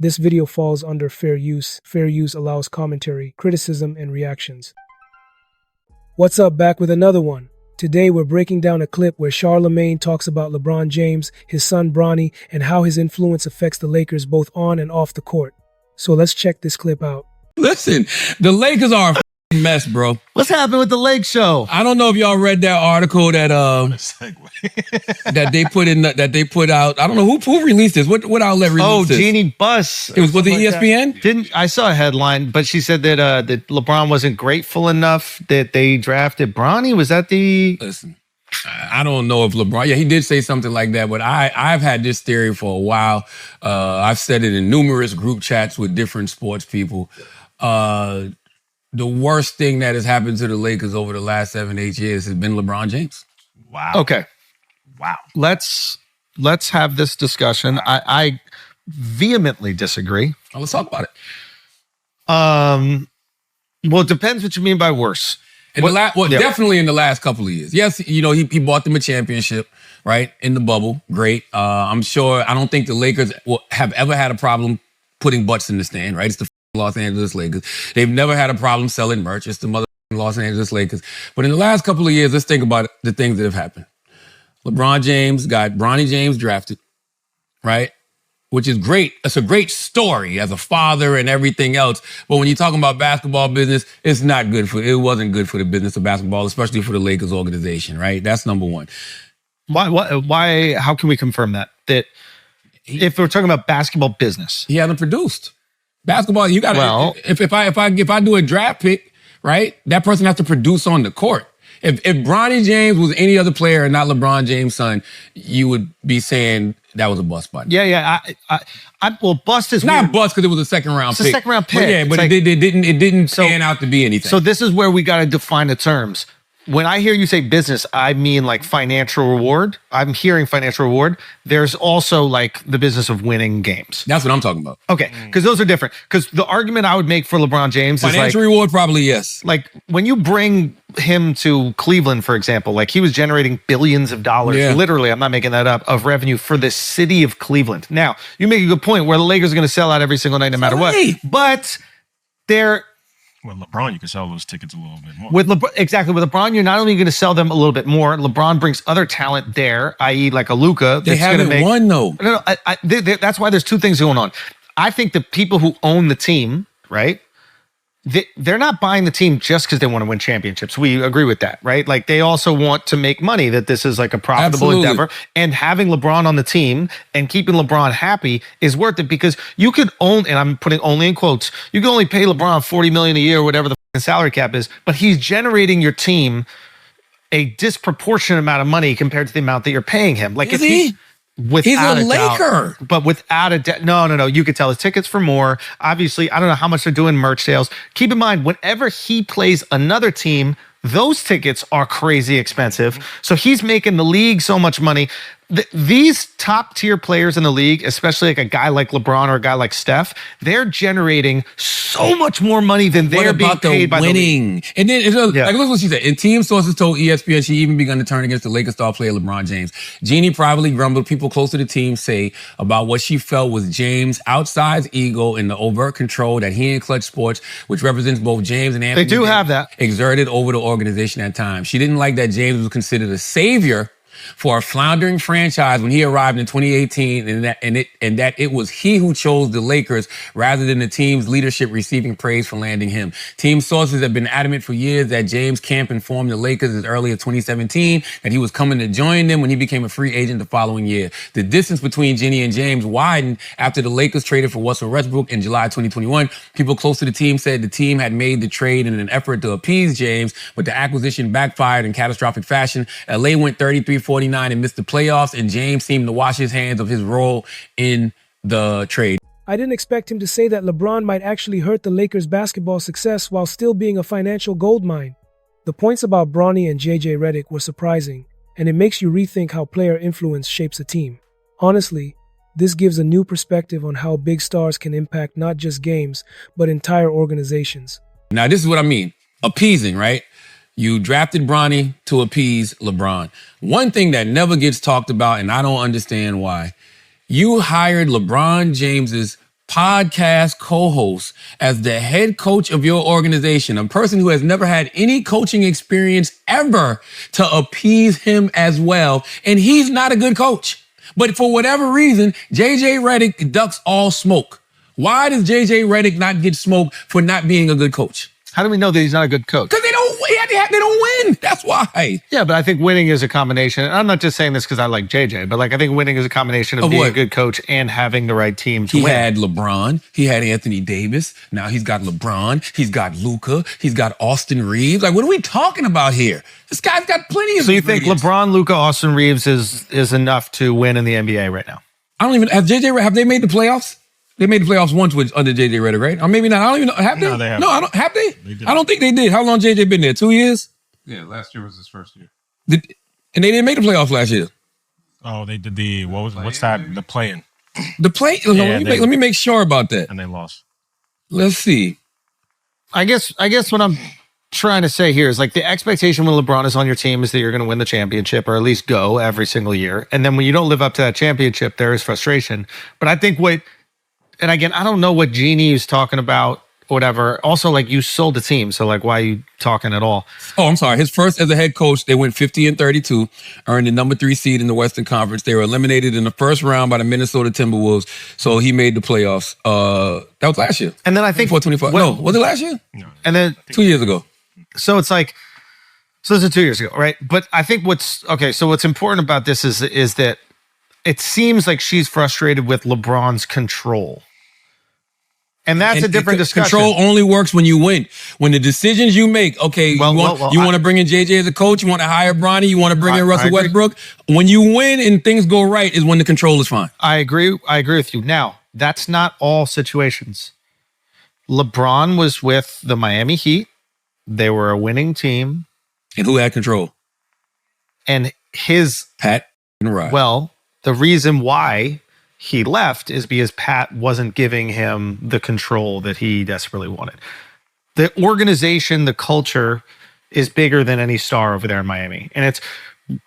This video falls under fair use. Fair use allows commentary, criticism, and reactions. What's up, back with another one. Today we're breaking down a clip where Charlamagne talks about LeBron James, his son Bronny, and how his influence affects the Lakers both on and off the court. So let's check this clip out. Listen, the Lakers are a mess, bro. What's happening with the Lake Show? I don't know if y'all read that article that that they put out. I don't know who released this. What outlet released this? Jeanie Buss. Was it ESPN? I saw a headline, but she said that that LeBron wasn't grateful enough that they drafted Bronny. Was that the? Listen, I don't know if LeBron. Yeah, he did say something like that, but I've had this theory for a while. I've said it in numerous group chats with different sports people. The worst thing that has happened to the Lakers over the last 7-8 years has been LeBron James. Wow. Okay. Wow. Let's have this discussion. I vehemently disagree. Oh, let's talk about it. Well, it depends what you mean by worse. Definitely in the last couple of years. Yes, you know, he bought them a championship, right, in the bubble. Great. I don't think the Lakers have ever had a problem putting butts in the stand, right? It's the Los Angeles Lakers. They've never had a problem selling merch. It's the mother Los Angeles Lakers. But in the last couple of years, let's think about the things that have happened. LeBron James got Bronny James drafted, right? Which is great. It's a great story as a father and everything else. But when you're talking about basketball business, it wasn't good for the business of basketball, especially for the Lakers organization, right? That's number one. Why, how can we confirm that? That if we're talking about basketball business. He hasn't produced. Basketball, you got to, if I do a draft pick, right, that person has to produce on the court. If Bronny James was any other player and not LeBron James' son, you would be saying that was a bust button. Yeah. Well, bust is not weird. Bust because it was a second round pick. It's a second round pick. It didn't pan out to be anything. So this is where we got to define the terms. When I hear you say business, I mean like financial reward. I'm hearing financial reward. There's also like the business of winning games. That's what I'm talking about. Okay, because those are different. Because the argument I would make for LeBron James is financial reward, probably yes. Like when you bring him to Cleveland, for example, like he was generating billions of dollars, literally, I'm not making that up, of revenue for the city of Cleveland. Now, you make a good point where the Lakers are going to sell out every single night no matter what. But they're... With LeBron, you can sell those tickets a little bit more. With LeBron, you're not only going to sell them a little bit more. LeBron brings other talent there, i.e., like a Luka. They haven't won though. No. That's why there's two things going on. I think the people who own the team, right? They're not buying the team just because they want to win championships. We agree with that, right? Like they also want to make money, that this is like a profitable endeavor. And having LeBron on the team and keeping LeBron happy is worth it because you could own, and I'm putting only in quotes, you can only pay LeBron $40 million a year, whatever the salary cap is, but he's generating your team a disproportionate amount of money compared to the amount that you're paying him. Like is he? He's a Laker. But without a doubt, no. You could tell his tickets for more. Obviously, I don't know how much they're doing merch sales. Keep in mind, whenever he plays another team, those tickets are crazy expensive. So he's making the league so much money. These top tier players in the league, especially like a guy like LeBron or a guy like Steph, they're generating so much more money than they're being paid by winning. The league. And then like look what she said. And team sources told ESPN she even begun to turn against the Lakers star player LeBron James. Jeanie privately grumbled people close to the team say about what she felt was James' outsized ego and the overt control that he and Clutch Sports, which represents both James and Anthony, they do have that, exerted over the organization at times. She didn't like that James was considered a savior for a floundering franchise when he arrived in 2018, and that it was he who chose the Lakers rather than the team's leadership receiving praise for landing him. Team sources have been adamant for years that James Camp informed the Lakers as early as 2017 that he was coming to join them when he became a free agent the following year. The distance between Jeanie and James widened after the Lakers traded for Russell Westbrook in July 2021. People close to the team said the team had made the trade in an effort to appease James, but the acquisition backfired in catastrophic fashion. LA went 33-49 and missed the playoffs, and James seemed to wash his hands of his role in the trade. I didn't expect him to say that LeBron might actually hurt the Lakers' basketball success while still being a financial goldmine. The points about Bronny and JJ Redick were surprising, and it makes you rethink how player influence shapes a team. Honestly, this gives a new perspective on how big stars can impact not just games, but entire organizations. Now, this is what I mean. Appeasing, right? You drafted Bronny to appease LeBron. One thing that never gets talked about, and I don't understand why, you hired LeBron James's podcast co-host as the head coach of your organization, a person who has never had any coaching experience ever, to appease him as well. And he's not a good coach. But for whatever reason, JJ Redick ducks all smoke. Why does JJ Redick not get smoked for not being a good coach? How do we know that he's not a good coach? Because they don't win. That's why. Yeah, but I think winning is a combination. I'm not just saying this because I like JJ, but like I think winning is a combination of being a good coach and having the right team to win. He had LeBron. He had Anthony Davis. Now he's got LeBron. He's got Luka. He's got Austin Reeves. Like, what are we talking about here? This guy's got plenty of So you think ingredients. LeBron, Luka, Austin Reeves is enough to win in the NBA right now? I don't even have they made the playoffs? They made the playoffs once under JJ Redick, right? Or maybe not. I don't even know. Have they? No, they haven't. No, I don't. Have they? They I don't think they did. How long JJ been there? 2 years? Yeah, last year was his first year. And they didn't make the playoffs last year. Oh, they did what's that? The play-in. The play. Yeah, Let me make sure about that. And they lost. Let's see. I guess what I'm trying to say here is like the expectation when LeBron is on your team is that you're going to win the championship or at least go every single year. And then when you don't live up to that championship, there is frustration. But I think and again, I don't know what Jeanie is talking about, whatever. Also, like, you sold the team, so like, why are you talking at all? Oh, I'm sorry. His first as a head coach, they went 50-32, earned the number 3 seed in the Western Conference. They were eliminated in the first round by the Minnesota Timberwolves, so he made the playoffs. That was last year. And then I think 425. No, was it last year? No. And then 2 years ago. so it's like, so this is 2 years ago, right? But I think what's important about this is that it seems like she's frustrated with LeBron's control. And that's a different discussion. Control only works when you win. When the decisions you make, okay, you want to bring in JJ as a coach, you want to hire Bronny, you want to bring in Russell Westbrook. When you win and things go right is when the control is fine. I agree with you. Now, that's not all situations. LeBron was with the Miami Heat. They were a winning team. And who had control? And his Pat and Rod. Well, the reason why he left is because Pat wasn't giving him the control that he desperately wanted. The organization, the culture is bigger than any star over there in Miami. And it's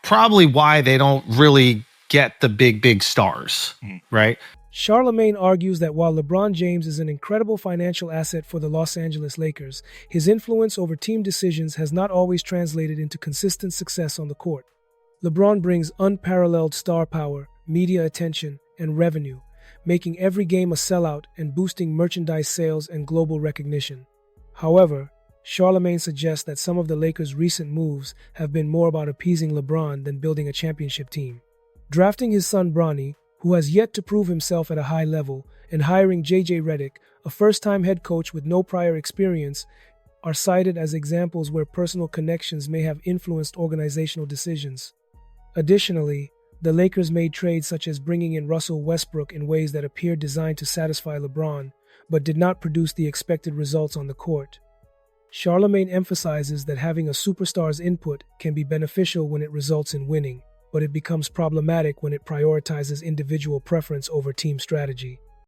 probably why they don't really get the big stars, right? Charlamagne argues that while LeBron James is an incredible financial asset for the Los Angeles Lakers, his influence over team decisions has not always translated into consistent success on the court. LeBron brings unparalleled star power, media attention, and revenue, making every game a sellout and boosting merchandise sales and global recognition. However, Charlamagne suggests that some of the Lakers' recent moves have been more about appeasing LeBron than building a championship team. Drafting his son Bronny, who has yet to prove himself at a high level, and hiring JJ Redick, a first-time head coach with no prior experience, are cited as examples where personal connections may have influenced organizational decisions. Additionally, the Lakers made trades such as bringing in Russell Westbrook in ways that appeared designed to satisfy LeBron, but did not produce the expected results on the court. Charlamagne emphasizes that having a superstar's input can be beneficial when it results in winning, but it becomes problematic when it prioritizes individual preference over team strategy.